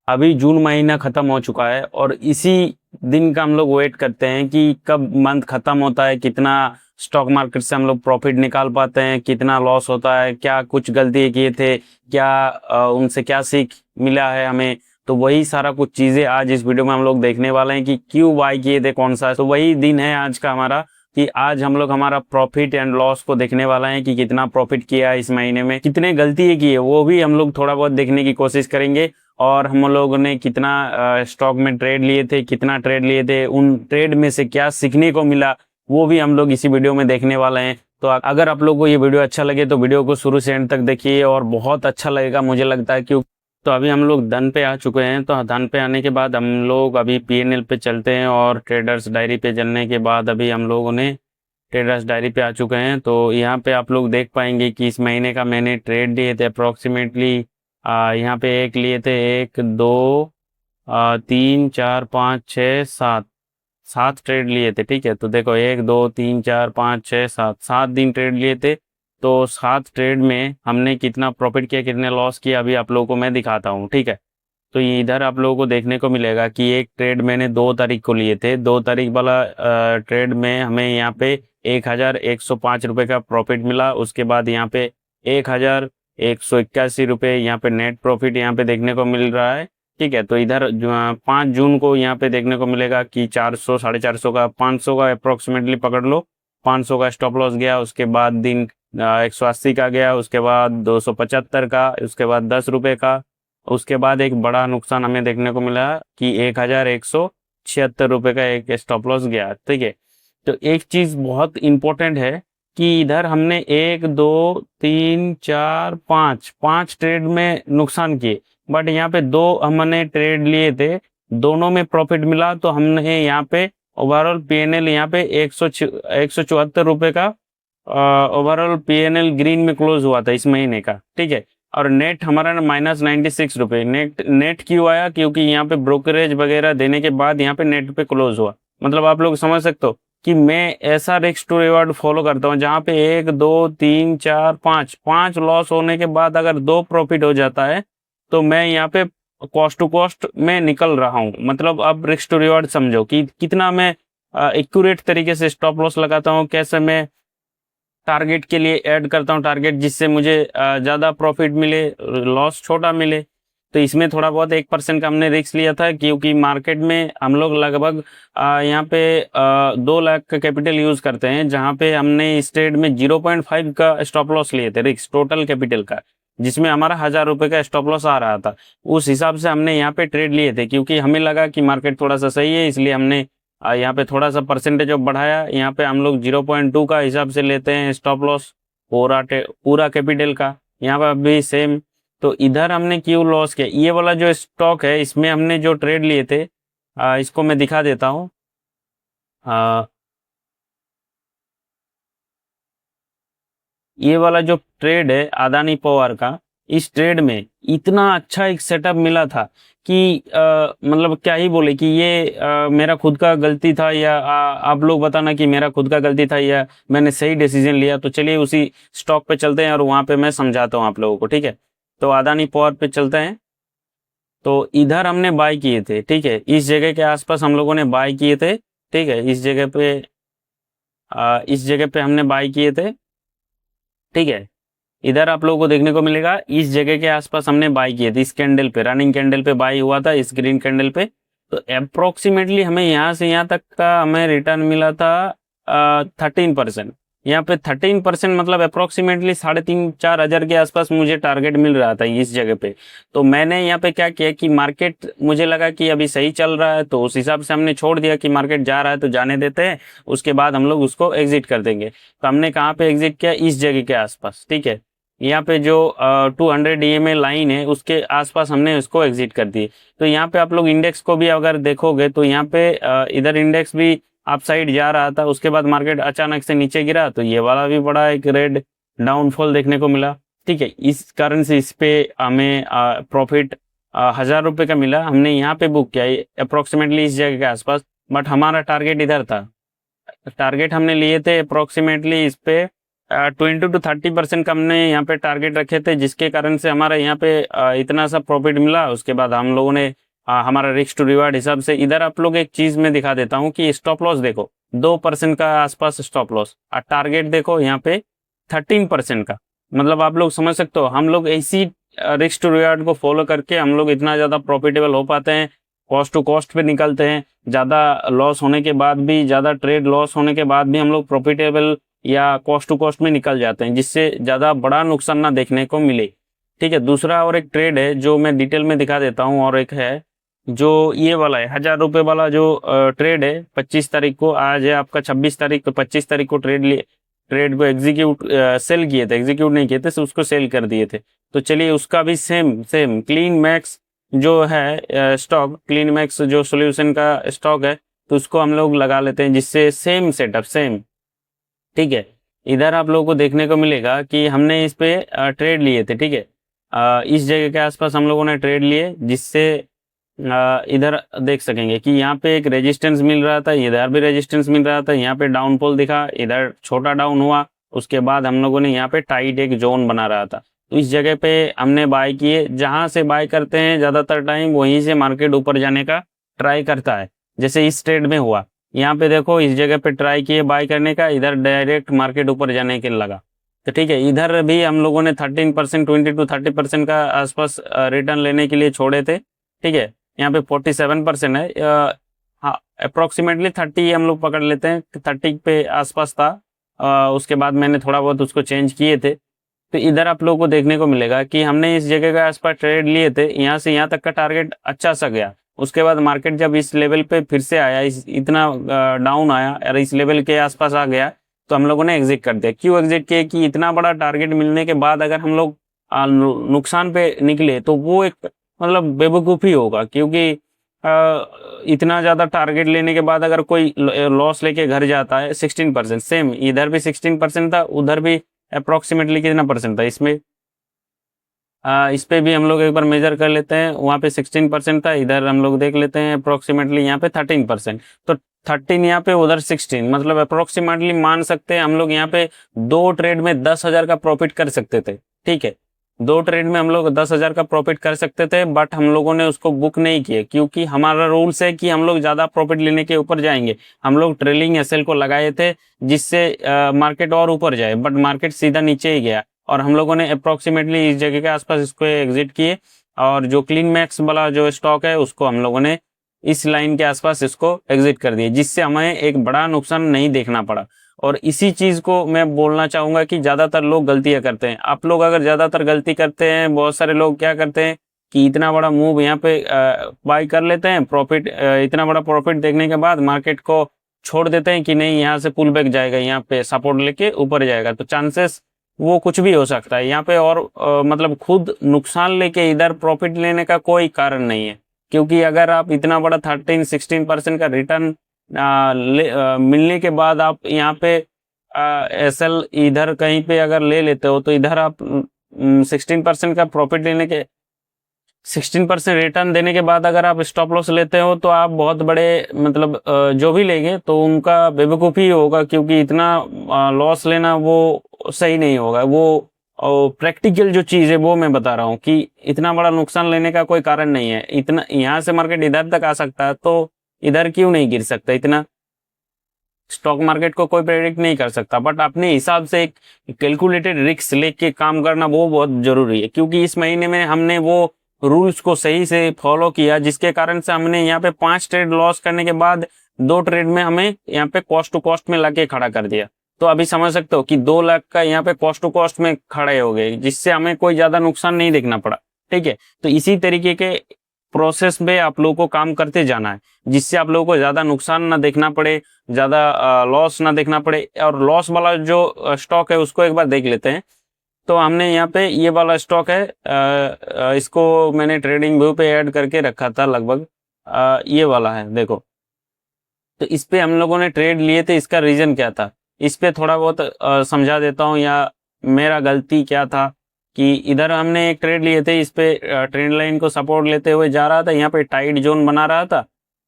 अभी जून महीना ख़त्म हो चुका है और इसी दिन का हम लोग वेट करते हैं कि कब मंथ ख़त्म होता है, कितना स्टॉक मार्केट से हम लोग प्रॉफिट निकाल पाते हैं, कितना लॉस होता है, क्या कुछ गलती किए थे, क्या उनसे क्या सीख मिला है हमें। तो वही सारा कुछ चीज़ें आज इस वीडियो में हम लोग देखने वाले हैं कि क्यों बाय किए थे, कौन सा। तो वही दिन है आज का हमारा कि आज हम लोग हमारा प्रॉफिट एंड लॉस को देखने वाला है कि कितना प्रॉफिट किया इस महीने में, कितने गलती की है वो भी हम लोग थोड़ा बहुत देखने की कोशिश करेंगे। और हम लोगों ने कितना स्टॉक में ट्रेड लिए थे, कितना ट्रेड लिए थे, उन ट्रेड में से क्या सीखने को मिला, वो भी हम लोग इसी वीडियो में देखने वाले हैं। तो अगर आप लोगों को ये वीडियो अच्छा लगे तो वीडियो को शुरू से एंड तक देखिए और बहुत अच्छा लगेगा मुझे लगता है। क्यों, तो अभी हम लोग धन पे आ चुके हैं। तो धन पे आने के बाद हम लोग अभी पीएनएल पे चलते हैं और ट्रेडर्स डायरी पे चलने के बाद अभी हम लोगों ने ट्रेडर्स डायरी पे आ चुके हैं। तो यहाँ पे आप लोग देख पाएंगे कि इस महीने का मैंने ट्रेड लिए थे अप्रोक्सीमेटली, यहाँ पे एक लिए थे, एक दो, 3 4 5 6 7, 7 ट्रेड लिए थे। ठीक है, तो देखो 1 2 3 4 5 6 7 7 दिन ट्रेड लिए थे। तो 7 ट्रेड में हमने कितना प्रॉफिट किया, कितने लॉस किया, अभी आप लोगों को मैं दिखाता हूँ। ठीक है, तो इधर आप लोगों को देखने को मिलेगा कि एक ट्रेड मैंने 2 तारीख को लिए थे। 2 तारीख वाला ट्रेड में हमें यहाँ पे 1,105 रुपये का प्रॉफिट मिला। उसके बाद यहाँ पे 1,181 रुपये यहाँ पे नेट प्रॉफिट यहाँ पे देखने को मिल रहा है। ठीक है, तो इधर 5 जून को यहाँ पे देखने को मिलेगा कि 400 450 का, 500 का अप्रोक्सीमेटली पकड़ लो, 500 का स्टॉप लॉस गया। उसके बाद दिन 180 का गया, उसके बाद 275 का, उसके बाद 10 रुपये का। उसके बाद एक बड़ा नुकसान हमें देखने को मिला कि 1,176 रुपये का एक स्टॉप लॉस गया। ठीक है, तो एक चीज बहुत इंपॉर्टेंट है कि इधर हमने 1 2 3 4 5 ट्रेड में नुकसान किए, बट यहाँ पे 2 हमने ट्रेड लिए थे, दोनों में प्रॉफिट मिला। तो हमने यहाँ पे ओवरऑल पीएनएल यहाँ पे 174 रुपये का ओवरऑल पीएनएल ग्रीन में क्लोज हुआ था इस महीने का। ठीक है, और नेट हमारा -96 रुपये। नेट नेट क्यों आया, क्योंकि यहाँ पे ब्रोकरेज वगैरह देने के बाद यहाँ पे नेट पे क्लोज हुआ। मतलब आप लोग समझ सकते हो कि मैं ऐसा रिस्क टू रिवार्ड फॉलो करता हूँ जहाँ पे 1 2 3 4 5 लॉस होने के बाद अगर 2 प्रॉफिट हो जाता है तो मैं यहाँ पे कॉस्ट टू कॉस्ट में निकल रहा हूँ। मतलब अब रिस्क टू रिवार्ड समझो कि कितना मैं एक्यूरेट तरीके से स्टॉप लॉस लगाता हूँ, कैसे मैं टारगेट के लिए ऐड करता हूँ टारगेट जिससे मुझे ज़्यादा प्रॉफिट मिले, लॉस छोटा मिले। तो इसमें थोड़ा बहुत 1% का हमने रिस्क लिया था क्योंकि मार्केट में हम लोग लगभग यहाँ पे 2 लाख का कैपिटल यूज़ करते हैं, जहाँ पे हमने इस ट्रेड में 0.5 का स्टॉप लॉस लिए थे रिस्क टोटल कैपिटल का, जिसमें हमारा 1,000 रुपये का स्टॉप लॉस आ रहा था। उस हिसाब से हमने यहाँ पे ट्रेड लिए थे क्योंकि हमें लगा कि मार्केट थोड़ा सा सही है, इसलिए हमने यहाँ पे थोड़ा सा परसेंटेज ऑफ बढ़ाया। यहाँ पे हम लोग 0.2 का हिसाब से लेते हैं स्टॉप लॉस पूरा कैपिटल का। यहाँ पे अभी सेम। तो इधर हमने क्यों लॉस किया, ये वाला जो स्टॉक है इसमें हमने जो ट्रेड लिए थे, इसको मैं दिखा देता हूँ। ये वाला जो ट्रेड है अदानी पावर का, इस ट्रेड में इतना अच्छा एक सेटअप मिला था कि मतलब क्या ही बोले कि ये मेरा खुद का गलती था या आप लोग बताना कि मेरा खुद का गलती था या मैंने सही डिसीजन लिया। तो चलिए उसी स्टॉक पे चलते हैं और वहाँ पे मैं समझाता हूँ आप लोगों को। ठीक है, तो अदानी पावर पे चलते हैं। तो इधर हमने बाय किए थे। ठीक है, इस जगह के आसपास हम लोगों ने बाय किए थे। ठीक है, इस जगह पे हमने बाय किए थे। ठीक है, इधर आप लोगों को देखने को मिलेगा इस जगह के आसपास हमने बाई किए थे, इस कैंडल पे, रनिंग कैंडल पे बाई हुआ था, इस ग्रीन कैंडल पे। तो अप्रोक्सीमेटली हमें यहाँ से यहाँ तक का हमें रिटर्न मिला था 13%। यहाँ पे 13% मतलब अप्रोक्सीमेटली 3,500-4,000 के आसपास मुझे टारगेट मिल रहा था इस जगह पे। तो मैंने यहाँ पे क्या किया कि मार्केट मुझे लगा कि अभी सही चल रहा है, तो उस हिसाब से हमने छोड़ दिया कि मार्केट जा रहा है तो जाने देते हैं, उसके बाद हम लोग उसको एग्जिट कर देंगे। तो हमने कहाँ पे एग्जिट किया, इस जगह के आसपास। ठीक है, यहाँ पे जो 200 EMA लाइन है उसके आसपास हमने उसको एग्जिट कर दिए। तो यहाँ पे आप लोग इंडेक्स को भी अगर देखोगे तो यहाँ पे इधर इंडेक्स भी अप साइड जा रहा था, उसके बाद मार्केट अचानक से नीचे गिरा, तो ये वाला भी बड़ा एक रेड डाउनफॉल देखने को मिला। ठीक है, इस कारण से इस पे हमें प्रॉफिट 1,000 रुपये का मिला। हमने यहाँ पे बुक किया अप्रोक्सीमेटली इस जगह के आसपास, बट हमारा टारगेट इधर था। टारगेट हमने लिए थे अप्रोक्सीमेटली इस पे 20 to 30% का हमने यहाँ पे टारगेट रखे थे, जिसके कारण से हमारा यहाँ पे इतना सा प्रॉफिट मिला। उसके बाद हम लोगों ने हमारा रिस्क टू रिवार्ड हिसाब से, इधर आप लोग एक चीज़ में दिखा देता हूँ कि स्टॉप लॉस देखो 2% का आसपास स्टॉप लॉस, और टारगेट देखो यहाँ पे 13% का। मतलब आप लोग समझ सकते हो, हम लोग ऐसी रिस्क टू रिवार्ड को फॉलो करके हम लोग इतना ज़्यादा प्रॉफिटेबल हो पाते हैं, कॉस्ट टू कॉस्ट पे निकलते हैं। ज़्यादा लॉस होने के बाद भी, ज़्यादा ट्रेड लॉस होने के बाद भी हम लोग प्रॉफिटेबल या कॉस्ट टू कॉस्ट में निकल जाते हैं, जिससे ज़्यादा बड़ा नुकसान ना देखने को मिले। ठीक है, दूसरा और एक ट्रेड है जो मैं डिटेल में दिखा देता हूँ, और एक है जो ये वाला है 1000 रुपये वाला जो ट्रेड है 25 तारीख को, आज है आपका 26 तारीख, तो 25 तारीख को ट्रेड को एग्जीक्यूट सेल किए थे, एग्जीक्यूट नहीं किए थे, सिर्फ उसको सेल कर दिए थे। तो चलिए उसका भी सेम क्लीन मैक्स जो है स्टॉक, क्लीन मैक्स जो सोल्यूशन का स्टॉक है, तो उसको हम लोग लगा लेते हैं, जिससे सेम सेटअप सेम। ठीक है, इधर आप लोगों को देखने को मिलेगा कि हमने इस पे ट्रेड लिए थे। ठीक है, इस जगह के आसपास हम लोगों ने ट्रेड लिए, जिससे इधर देख सकेंगे कि यहाँ पे एक रेजिस्टेंस मिल रहा था, इधर भी रेजिस्टेंस मिल रहा था, यहाँ पे डाउनफॉल दिखा, इधर छोटा डाउन हुआ, उसके बाद हम लोगों ने यहाँ पे टाइट एक जोन बना रहा था। तो इस जगह पे हमने बाय किए। जहाँ से बाय करते हैं ज़्यादातर टाइम वहीं से मार्केट ऊपर जाने का ट्राई करता है, जैसे इस ट्रेड में हुआ। यहाँ पे देखो इस जगह पे ट्राई किए बाय करने का, इधर डायरेक्ट मार्केट ऊपर जाने के लगा। तो ठीक है, इधर भी हम लोगों ने 13%, 20 to 30% का आसपास रिटर्न लेने के लिए छोड़े थे। ठीक है, यहाँ पे 47% है, हाँ अप्रोक्सीमेटली 30 हम लोग पकड़ लेते हैं, 30 पे आसपास था। उसके बाद मैंने थोड़ा बहुत उसको चेंज किए थे। तो इधर आप लोगों को देखने को मिलेगा कि हमने इस जगह के आसपास ट्रेड लिए थे, यहाँ से यहाँ तक का टारगेट अच्छा सा गया। उसके बाद मार्केट जब इस लेवल पे फिर से आया, इतना डाउन आया और इस लेवल के आसपास आ गया, तो हम लोगों ने एग्जिट कर दिया। क्यों एग्जिट किया कि इतना बड़ा टारगेट मिलने के बाद अगर हम लोग नुकसान पे निकले तो वो एक मतलब बेवकूफ़ी होगा, क्योंकि इतना ज़्यादा टारगेट लेने के बाद अगर कोई लॉस लेके घर जाता है 16%, सेम इधर भी 16% था, उधर भी अप्रोक्सीमेटली कितना परसेंट था इसमें, इस पे भी हम लोग एक बार मेजर कर लेते हैं। वहाँ पे 16% था, इधर हम लोग देख लेते हैं अप्रोक्सीमेटली यहाँ पे 13%। तो 13 यहाँ पे, उधर 16, मतलब अप्रोक्सीमेटली मान सकते हैं हम लोग यहाँ पे 2 ट्रेड में 10,000 का प्रॉफिट कर सकते थे। ठीक है, 2 ट्रेड में हम लोग 10,000 का प्रॉफिट कर सकते थे, बट हम लोगों ने उसको बुक नहीं किए, क्योंकि हमारा रूल्स है कि हम लोग ज़्यादा प्रॉफिट लेने के ऊपर जाएंगे। हम लोग ट्रेलिंग एसएल को लगाए थे, जिससे मार्केट और ऊपर जाए, बट मार्केट सीधा नीचे ही गया, और हम लोगों ने अप्रोक्सीमेटली इस जगह के आसपास इसको एग्जिट किए। और जो क्लीन मैक्स वाला जो स्टॉक है उसको हम लोगों ने इस लाइन के आसपास इसको एग्जिट कर दिया, जिससे हमें एक बड़ा नुकसान नहीं देखना पड़ा। और इसी चीज़ को मैं बोलना चाहूँगा कि ज़्यादातर लोग गलतियाँ करते हैं। आप लोग अगर ज़्यादातर गलती करते हैं, बहुत सारे लोग क्या करते हैं कि इतना बड़ा मूव यहाँ पे बाई कर लेते हैं, प्रॉफिट इतना बड़ा प्रॉफिट देखने के बाद मार्केट को छोड़ देते हैं कि नहीं यहाँ से पुल बैक जाएगा, यहाँ पे सपोर्ट लेके ऊपर जाएगा। तो चांसेस वो कुछ भी हो सकता है यहाँ पे, और मतलब खुद नुकसान लेके इधर प्रॉफिट लेने का कोई कारण नहीं है। क्योंकि अगर आप इतना बड़ा 13-16% का रिटर्न मिलने के बाद आप यहाँ पे एसएल इधर कहीं पे अगर ले लेते हो, तो इधर आप 16% का प्रॉफिट लेने के 16% रिटर्न देने के बाद अगर आप स्टॉप लॉस लेते हो, तो आप बहुत बड़े मतलब जो भी लेंगे तो उनका बेवकूफ़ी होगा, क्योंकि इतना लॉस लेना वो सही नहीं होगा। वो प्रैक्टिकल जो चीज़ है वो मैं बता रहा हूँ कि इतना बड़ा नुकसान लेने का कोई कारण नहीं है। इतना यहाँ से मार्केट इधर तक आ सकता है, तो इधर क्यों नहीं गिर सकता इतना। स्टॉक मार्केट को कोई प्रेडिक्ट नहीं कर सकता, बट अपने हिसाब से एक कैलकुलेटेड रिस्क लेके काम करना वो बहुत ज़रूरी है। क्योंकि इस महीने में हमने वो रूल्स को सही से फॉलो किया, जिसके कारण से हमने यहाँ पे 5 ट्रेड लॉस करने के बाद 2 ट्रेड में हमें यहाँ पे कॉस्ट टू कॉस्ट में लाके खड़ा कर दिया। तो अभी समझ सकते हो कि 2 लाख का यहाँ पे कॉस्ट टू कॉस्ट में खड़े हो गए, जिससे हमें कोई ज़्यादा नुकसान नहीं देखना पड़ा। ठीक है, तो इसी तरीके के प्रोसेस में आप लोगों को काम करते जाना है, जिससे आप लोगों को ज़्यादा नुकसान ना देखना पड़े, ज़्यादा लॉस ना देखना पड़े। और लॉस वाला जो स्टॉक है उसको एक बार देख लेते हैं। तो हमने यहाँ पे ये वाला स्टॉक है, इसको मैंने ट्रेडिंग व्यू पे ऐड करके रखा था लगभग, ये वाला है देखो। तो इस पे हम लोगों ने ट्रेड लिए थे, इसका रीज़न क्या था इस पे थोड़ा बहुत समझा देता हूँ, या मेरा गलती क्या था। कि इधर हमने एक ट्रेड लिए थे, इस पे ट्रेंड लाइन को सपोर्ट लेते हुए जा रहा था, यहाँ पे टाइट जोन बना रहा था।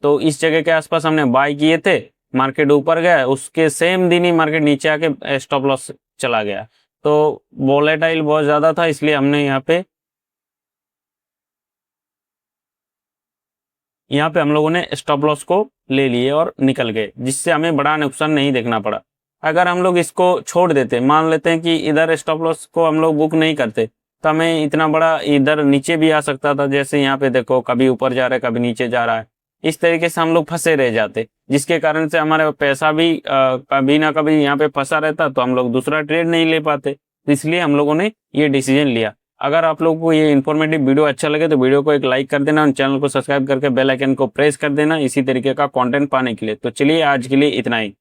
तो इस जगह के आसपास हमने बाय किए थे, मार्केट ऊपर गया, उसके सेम दिन ही मार्केट नीचे आके स्टॉप लॉस चला गया। तो वोलेटाइल बहुत ज़्यादा था, इसलिए हमने यहाँ पे हम लोगों ने स्टॉप लॉस को ले लिए और निकल गए, जिससे हमें बड़ा नुकसान नहीं देखना पड़ा। अगर हम लोग इसको छोड़ देते, मान लेते हैं कि इधर स्टॉप लॉस को हम लोग बुक नहीं करते, तो हमें इतना बड़ा इधर नीचे भी आ सकता था। जैसे यहाँ पे देखो, कभी ऊपर जा रहा है, कभी नीचे जा रहा है। इस तरीके से हम लोग फंसे रह जाते, जिसके कारण से हमारा पैसा भी कभी ना कभी यहाँ पे फंसा रहता, तो हम लोग दूसरा ट्रेड नहीं ले पाते। तो इसलिए हम लोगों ने ये डिसीजन लिया। अगर आप लोगों को ये इन्फॉर्मेटिव वीडियो अच्छा लगे तो वीडियो को एक लाइक कर देना और चैनल को सब्सक्राइब करके बेल आइकन को प्रेस कर देना इसी तरीके का कंटेंट पाने के लिए। तो चलिए आज के लिए इतना ही।